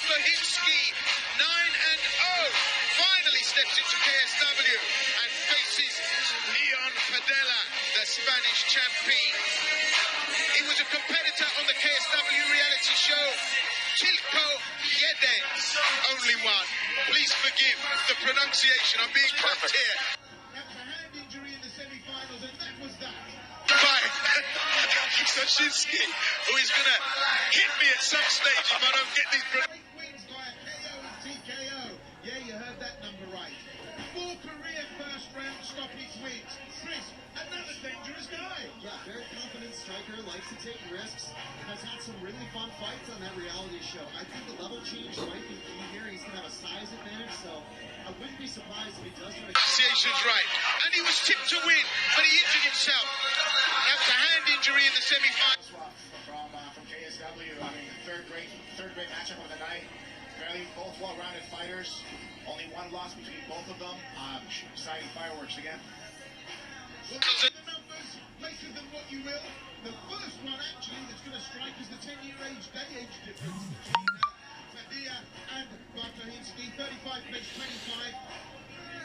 Bartosiński, 9-0, finally steps into KSW and faces Lionel Padilla, the Spanish champion. He was a competitor on the KSW reality show, Tilko Jeden, only one. Please forgive the pronunciation, I'm being cut here. That was a hand injury in the semi-finals, and that was that. By Bartosiński, who is going to hit me at some stage if I don't get these wins via KO and TKO. Yeah, you heard that number right. 4 career first round stoppage wins. Chris, another dangerous guy. Yeah, very confident striker, likes to take risks, has had some really fun fights on that reality show. I think the level change might be key here. He's going to have a size advantage, so I wouldn't be surprised if he does try to... Pronunciation's right. And he was tipped to win, but he injured himself. That was a hand injury in the semi-finals. From KSW, I mean, third great matchup of the night. Really, both well-rounded fighters. Only one loss between both of them. Exciting fireworks again. The numbers, later than what you will. The first one, actually, that's going to strike is the 10-year day age difference between Padilla and Bartosiński. 35 plays 25.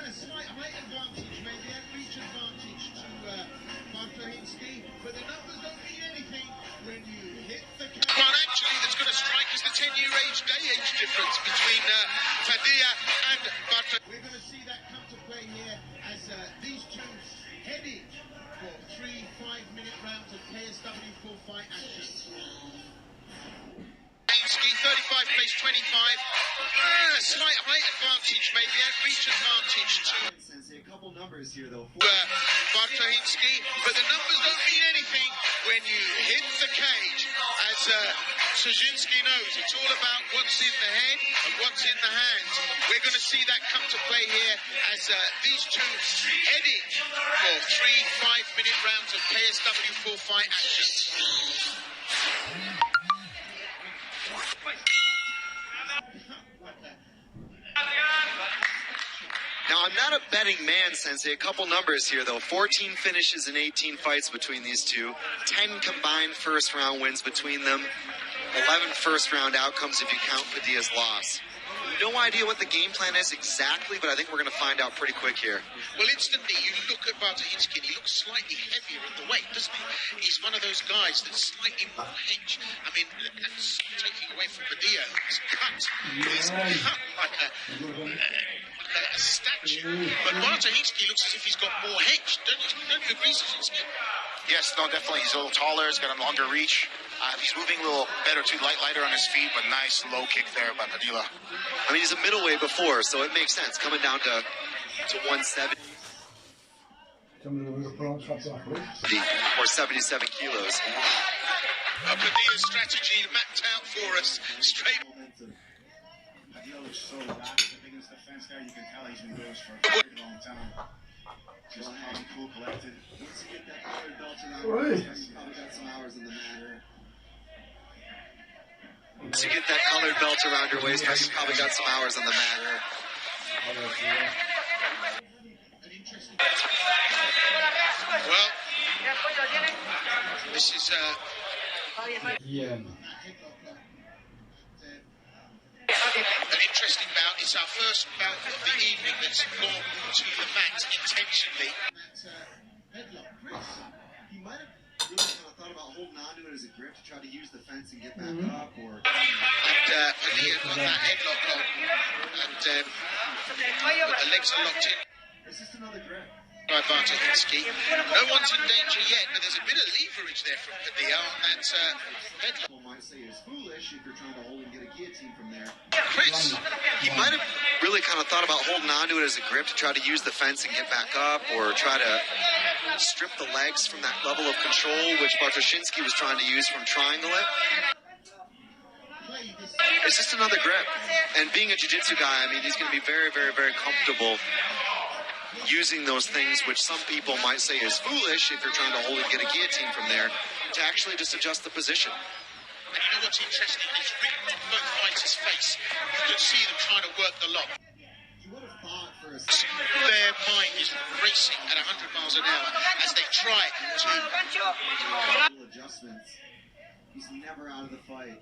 A slight height advantage, maybe, and reach advantage to Bartosiński, but the numbers don't mean anything when you hit the one actually that's going to strike is the 10-year day age difference between Padilla and Bartosiński. We're going to see that come to play here as these two headed for 3 5-minute rounds of KSW full fight action. 35 plays 25. Slight height advantage, maybe, and reach advantage to a couple numbers here, though. Bartosiński, but the numbers don't mean anything when you hit the cage. As Sozinski knows, it's all about what's in the head and what's in the hands. We're going to see that come to play here as these two heading for 3 5-minute rounds of KSW full fight action. Now, I'm not a betting man, Sensei. A couple numbers here, though. 14 finishes in 18 fights between these two. 10 combined first-round wins between them. 11 first-round outcomes if you count Padilla's loss. No idea what the game plan is exactly, but I think we're going to find out pretty quick here. Well, instantly, you look at Bartosiński, and he looks slightly heavier in the weight, doesn't he? He's one of those guys that's slightly more hench. I mean, that's taking away from Padilla, who's cut. He's cut like a statue. But Bartosiński looks as if he's got more hench. Don't you agree, Sozinski? Yes, no, definitely. He's a little taller. He's got a longer reach. He's moving a little better, too, lighter on his feet, but nice low kick there by Padilla. I mean, he's a middleweight before, so it makes sense. Coming down to 170. Or 77 kilos. Padilla's strategy mapped out for us. Straight. Padilla looks so relaxed against the fence there. You can tell he's been doing this for a very long time. Just calm, cool, collected. Once you get that colored belt around your waist, you probably got some hours in the matter. Once you get that colored belt around your waist, you probably got some hours on the matter. Well, this is an interesting bout. It's our first bout of the evening that's gone to the mat intentionally. He might have really kind of thought about holding on to it as a grip to try to use the fence and get back up, or... And Padilla got that headlock on, and the legs are locked in. It's just another grip. By Bartosiński. No one's in danger yet, but there's a bit of leverage there from Padilla on that headlock. People might say it's foolish if you're trying to hold and get a guillotine from there. Chris, he might have really kind of thought about holding on to it as a grip to try to use the fence and get back up, or try to strip the legs from that level of control, which Bartosiński was trying to use from triangle it. It's just another grip. And being a jiu-jitsu guy, I mean, he's going to be very, very, very comfortable using those things, which some people might say is foolish if you're trying to hold and get a guillotine from there, to actually just adjust the position. And you know what's interesting? It's written on both fighters' face. You can see them trying to work the lock. Their mind is racing at 100 miles an hour as they try to... Adjustments. He's never out of the fight.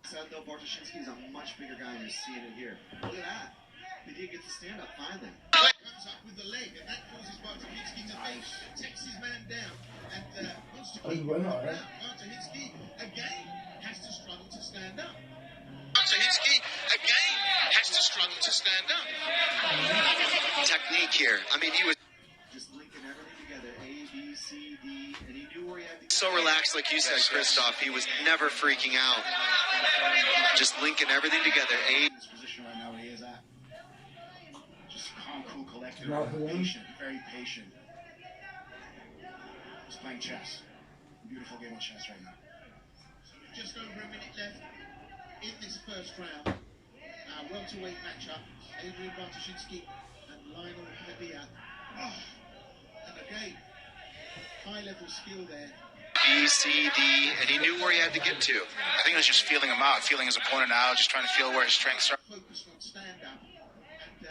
Said though, Bartosiński is a much bigger guy, and you're seeing it here. Look at that. Padilla gets the stand up finally. Comes up with the leg, and that causes Bartosiński to face, takes his man down, and wants to keep him down. Bartosiński again has to struggle to stand up. Bartosiński again has to struggle to stand up. Technique here. I mean, he was just linking everything together. A, B, C, D, and he knew where he had to. So relaxed, like you said, Christoph. He was never freaking out. Just linking everything together. A. This position right now where he is at. Just calm, cool, collected, patient, very patient. He's playing chess. Beautiful game of chess right now. Just over a minute left in this first round. Welterweight matchup. Adrian Bartosiński and Lionel Padilla. Oh, and again, high-level skill there. B, C, D, and he knew where he had to get to. I think it was just feeling him out, feeling his opponent out, just trying to feel where his strengths are. Focused on stand-up, and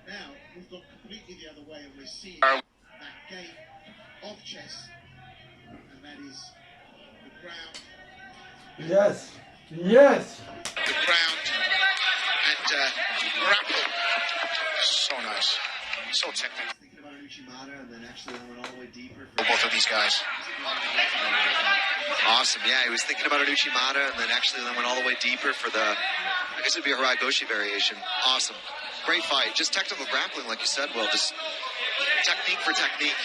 now we've gone completely the other way, and we're seeing That game of chess, and that is the ground. Yes. Yes. The ground and grapple. So nice. So technical. Thinking about Uchimata, and then actually went all the way deeper. For both of these guys. Awesome. Yeah, he was thinking about Uchimata, and then actually went all the way deeper for the, I guess it'd be a Hirai Goshi variation. Awesome. Great fight. Just technical grappling, like you said, Will. Just technique for technique.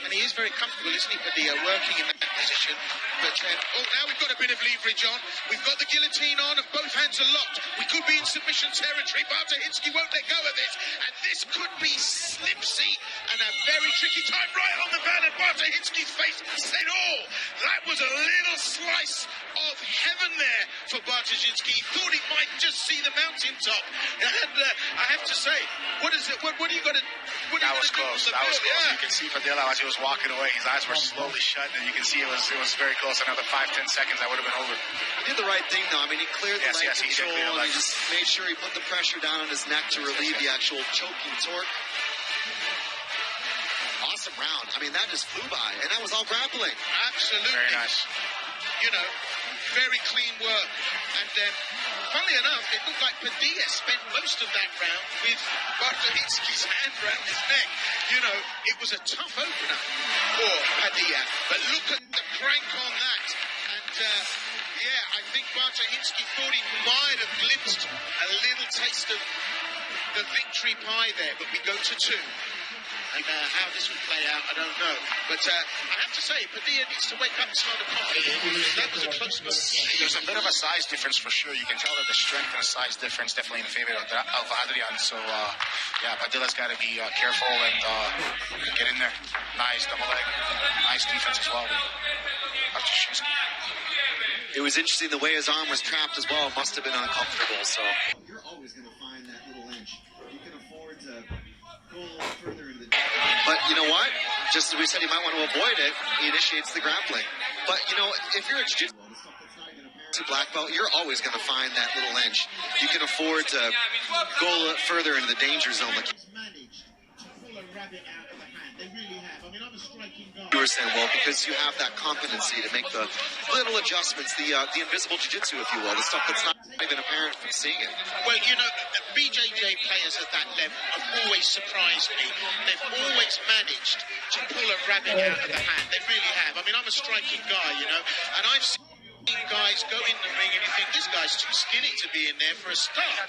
And he is very comfortable, isn't he, Padilla, working in that position. But, now we've got a bit of leverage on. We've got the guillotine on, and both hands are locked. We could be in submission territory. Bartosiński won't let go of this. And this could be slipsy and a very tricky time. Right on the van, and Bartosiński's face said all. That was a little slice of heaven there for Bartosiński. He thought he might just see the mountaintop. And I have to say, what is it? What do you got to... That was close. That was close. Yeah. You can see Padilla as he was walking away. His eyes were slowly shut, and you can see it was very close. Another 5-10 seconds, that would have been over. He did the right thing, though. I mean, he cleared the leg control, and he just made sure he put the pressure down on his neck to relieve the actual choking torque. Awesome round. I mean, that just flew by, and that was all grappling. Absolutely. Very nice. You know, very clean work. And funnily enough, it looked like Padilla spent most of that round with Bartosiński's hand around his neck. You know, it was a tough opener for Padilla. But look at the crank on that. And, I think Bartosiński thought he might have glimpsed a little taste of the victory pie there. But we go to two. And how this will play out, I don't know. But I have to say, Padilla needs to wake up and smell the coffee. That was a close one. There's a bit of a size difference for sure. You can tell that the strength and the size difference definitely in favor of Adrian. So, Padilla's got to be careful and get in there. Nice double leg. Nice defense as well. Bartosiński. It was interesting the way his arm was trapped as well. Must have been uncomfortable. So you're always going to find that little inch. You can afford to go a little further into the... But you know what? Just as we said, he might want to avoid it. He initiates the grappling. But, you know, if you're a jiu-jitsu black belt, you're always going to find that little inch. You can afford to go a little further into the danger zone. Like managed to pull a rabbit out of the hand. They really have. I mean, I'm a striking guy. you were saying, well, because you have that competency to make the little adjustments, the invisible jiu-jitsu, if you will, the stuff that's not even apparent from seeing it. Well, you know, BJJ players at that level have always surprised me. They've always managed to pull a rabbit out of the hand. They really have. I mean, I'm a striking guy, you know, and I've seen guys go in the ring and you think this guy's too skinny to be in there for a start,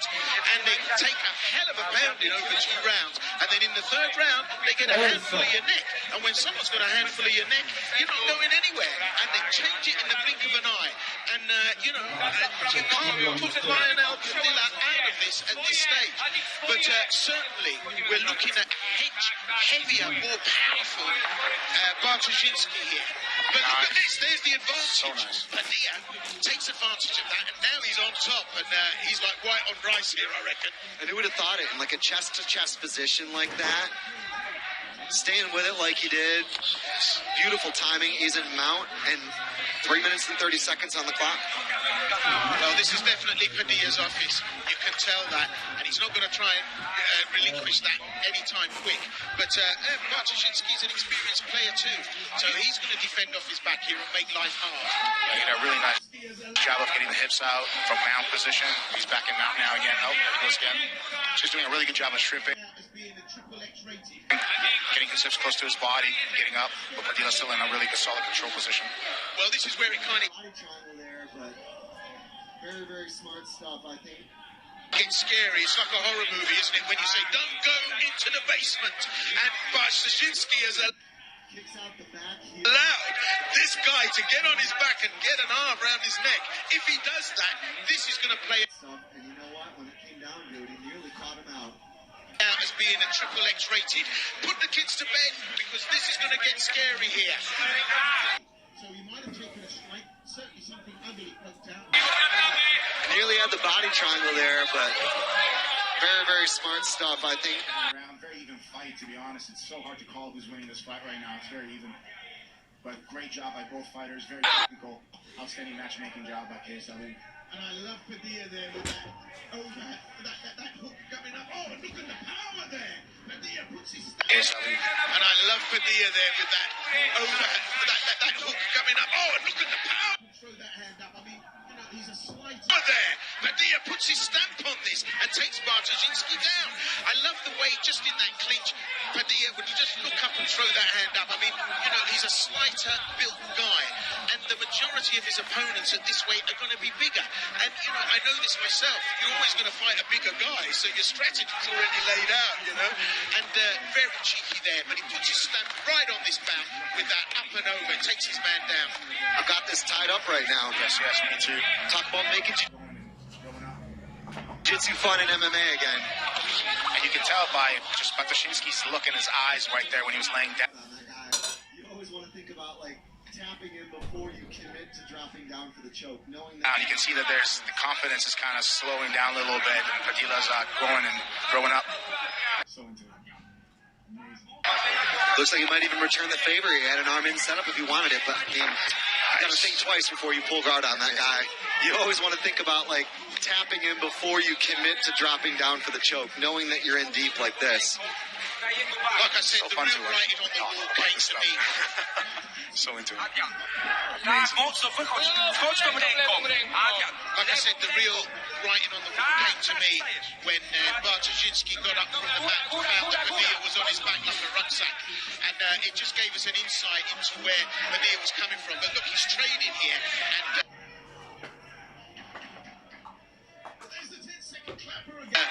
and they take a hell of a pounding over 2 rounds, and then in the 3rd round they get a handful of your neck, and when someone's got a handful of your neck, you're not going anywhere, and they change it in the blink of an eye, and you know, you can't put Lionel Padilla out of this at this stage, but certainly we're looking at heavier, more powerful Bartosiński here. But look at this, there's the advantage. So nice. Padilla takes advantage of that, and now he's on top, and he's like white on rice here, I reckon. And who would have thought it in like a chest-to-chest position like that? Staying with it like he did. Beautiful timing. He's in mount, and 3 minutes and 30 seconds on the clock. Well, this is definitely Padilla's office. You can tell that, and He's not going to try and relinquish that anytime quick. But Bartosiński's an experienced player too, so he's going to defend off his back here and make life hard. He did a really nice job of getting the hips out from mount position. He's back in mount now again. Oh, there he goes again. Just doing a really good job of stripping. Getting his hips close to his body, getting up, but Padilla's still in a really good solid control position. Well, this is where it kind of Body triangle there, but very, very smart stuff, I think. gets scary. It's like a horror movie, isn't it? When you say, don't go into the basement. And Bartosiński has Kicks out the back here. allowed this guy to get on his back and get an arm around his neck. If he does that, this is going to play And you know what? When it came down to it, he nearly caught him out. out as being a triple X rated. Put the kids to bed because this is going to get scary here. So he might have taken a strike, certainly something ugly poked out. Nearly had the body triangle there, but very, very smart stuff, I think. Around, very even fight, to be honest. It's so hard to call who's winning this fight right now. It's very even. But great job by both fighters. Very technical, outstanding matchmaking job by KSW. And I love Padilla there with that that hook coming up. Oh, look at the power there. Padilla puts his And I love Padilla there with that that hook coming up. Oh, and look at the power. throw that hand up. I mean, you know, he's a slight. There, Padilla puts his stamp on this and takes Bartosiński down. I love the way, just in that clinch, Padilla would just look up and throw that hand up. I mean, you know, he's a slighter built guy, and the majority of his opponents at this weight are going to be bigger. And, you know, I know this myself. You're always going to fight a bigger guy, so your strategy's already laid out, you know. And very cheeky there, but he puts his stamp right on this bout with that up and over, takes his man down. I've got this tied up right now. Yes, me too. Talk about making jiu-jitsu fun in MMA again. And you can tell by just Bartosiński's look in his eyes right there when he was laying down. That guy, you always want to think about, like, tapping him before you commit to dropping down for the choke, knowing that. Now you can see that there's the confidence is kind of slowing down a little bit, and Padilla's growing and growing up. So into it. Looks like he might even return the favor. He had an arm in setup if he wanted it, but I mean, you got to think twice before you pull guard on that guy. You always want to think about, like, tapping him before you commit to dropping down for the choke, knowing that you're in deep like this. Like I said, So the fun real to watch. writing on the wall came to me. So into it. Like I said, the real writing on the wall came to me when Bartosiński got up from the mat and found that Padilla was on his back like a rucksack. And it just gave us an insight into where Padilla was coming from. But look, he's training here. And There's the 10-second clapper again.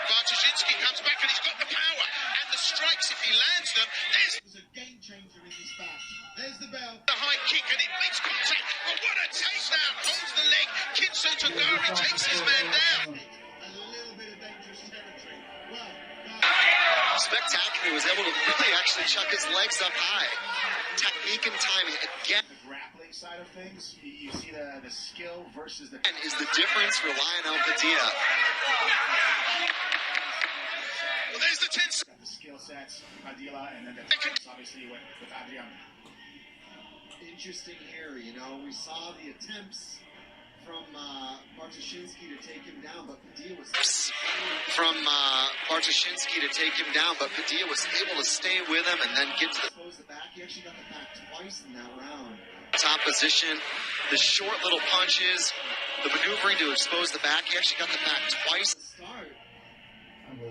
Bartosiński comes back and he's got the power. And the strikes, if he lands them, there's It was a game changer in this bout. There's the bell. the high kick and it makes contact. But what a takedown. Holds the leg. Kinso Togari takes his man down. A little bit of dangerous territory. Well, Spectacular. He was able to really actually chuck his legs up high. Technique and timing. Again, the grappling side of things, you see the skill versus the. is the difference for Lionel Padilla. Well, there's the 10 The skill sets, Padilla, and then the obviously with Adrian. Interesting here, you know, we saw the attempts from Bartosiński to take him down, but Padilla was able to stay with him and then get to the back. He actually got the back twice in that round. Top position, the short little punches, the maneuvering to expose the back. He actually got the back twice. Start. We're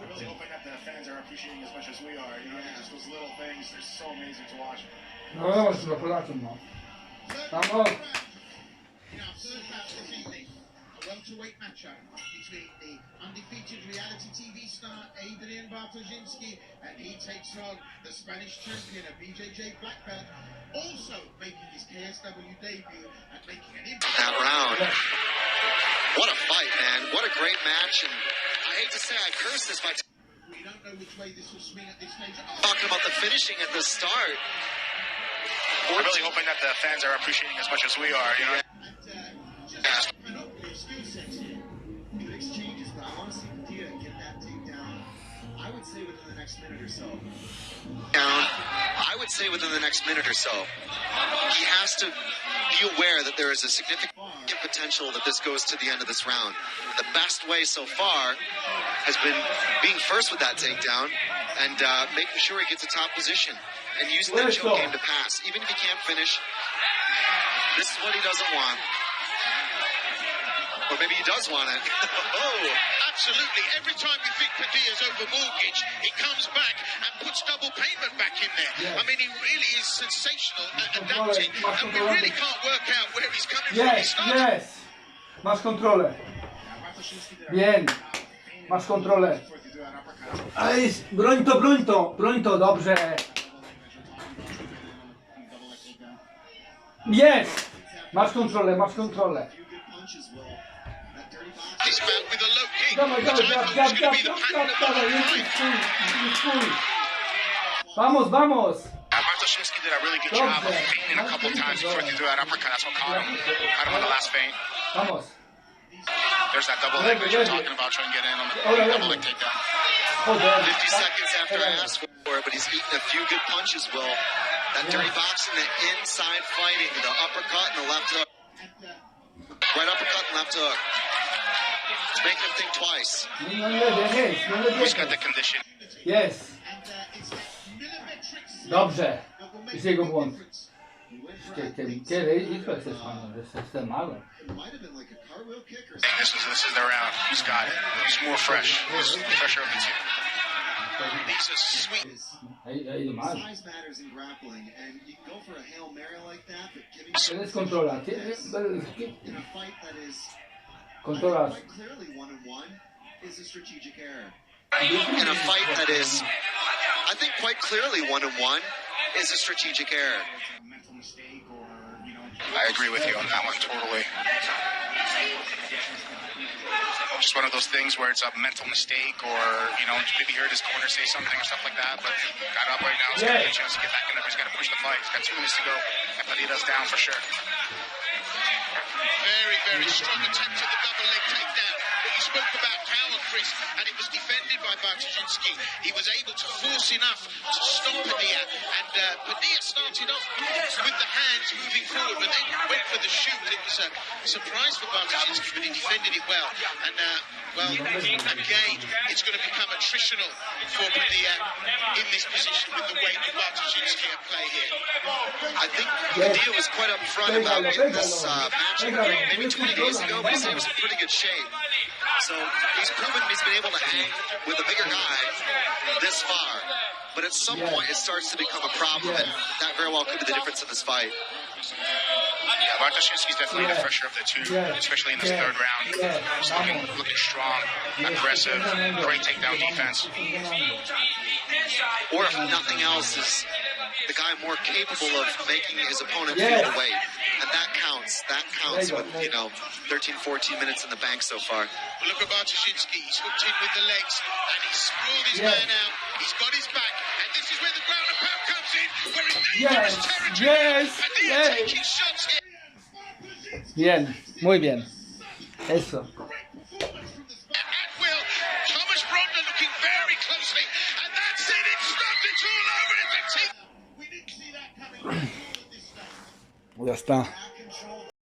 really hoping that the fans are appreciating as much as we are. You know, just those little things, they're so amazing to watch. No, se lo Polacy, no. Vamos. In our third bout this evening, a welterweight matchup between the undefeated reality TV star Adrian Bartosiński, and he takes on the Spanish champion, a BJJ black belt, also making his KSW debut and making an impact. That round. What a fight, man. What a great match. And I hate to say I curse this by We don't know which way this will swing at this stage. talking about the finishing at the start. We're really hoping that the fans are appreciating as much as we are. You know. Just an opening skill set here. Good exchanges, but I want to see Padilla get that takedown. I would say within the next minute or so. I would say within the next minute or so. He has to be aware that there is a significant significant potential that this goes to the end of this round. The best way so far has been being first with that takedown and making sure he gets a top position and using that choke game to pass. Even if he can't finish, this is what he doesn't want. Or maybe he does want it. Oh, absolutely. Every time you think Padilla's over mortgage, he comes back and puts double payment back in there. Yes. I mean, he really is sensational at adapting, and we really can't work out where he's coming from. He Yes, started yes. Masz kontrolę. Bien. Masz kontrolę. Ej, broń to, dobrze. Jest. Masz kontrolę. this bout with a low kick, Dawaj, which I thought was going to be the pattern of the whole fight. Vamos. Bartosiński did a really good job of feigning a couple times before he threw that uppercut. That's what caught him. Caught him on the last feint. Vamos. There's that double leg that you're talking about, trying to get in on the double leg takedown. 50 seconds after I asked for it, but he's eaten a few good punches, Will. That dirty boxing, the inside fighting, the uppercut and the left hook. Right uppercut and left hook. It's making him think twice. He's got the condition. Jest. Dobrze. Jest jego błąd. Kiedy jestem mały. This is the round. He's got it. He's more fresh. He's fresher of the two. These are sweet. Size matters in grappling, and you can go for a Hail Mary like that, but giving Jest kontrola. in a fight that is Kontrola. quite clearly 1-1 is a strategic error. In a fight that is, I think, quite clearly 1-1 is a strategic error. A mental mistake or, I agree with you on that one, totally. Just one of those things where it's a mental mistake or, maybe heard his corner say something or stuff like that, but got up right now. He's got a good chance to get back in there. He's got to push the fight. He's got 2 minutes to go. And Padilla's down for sure. Very, very strong attempt at the double leg takedown. But you spoke about power, Chris, and it was defended by Bartosiński. He was able to force enough to stop Padilla, and Padilla started off with the hands moving forward, but then went for the shoot. It was a surprise for Bartosiński, but he defended it well. And, again, it's going to become attritional for Padilla in this position with the weight of Bartosiński at play here. I think Padilla was quite upfront about getting this match maybe 20 days ago, but he said he was in pretty good shape. So he's proven he's been able to hang with a bigger guy this far. But at some point it starts to become a problem, and that very well could be the difference in this fight. Yeah, Bartosiński's definitely the fresher of the two, especially in this third round. He's looking strong, aggressive, great takedown defense. Or if nothing else, is the guy more capable of making his opponent feel the weight. And that counts. That counts with, 13, 14 minutes in the bank so far. Well, look at Bartosiński. He's hooked in with the legs, and he's sprawled his man out. He's got his back, and this is where the ground and pound comes in. We're in dangerous territory. Padilla taking shots here. Bien, muy bien. Eso. At will, Thomas Bronner looking very closely, and that's it. It's stopped. It's all over. It's a team. We didn't see that coming. Ya está.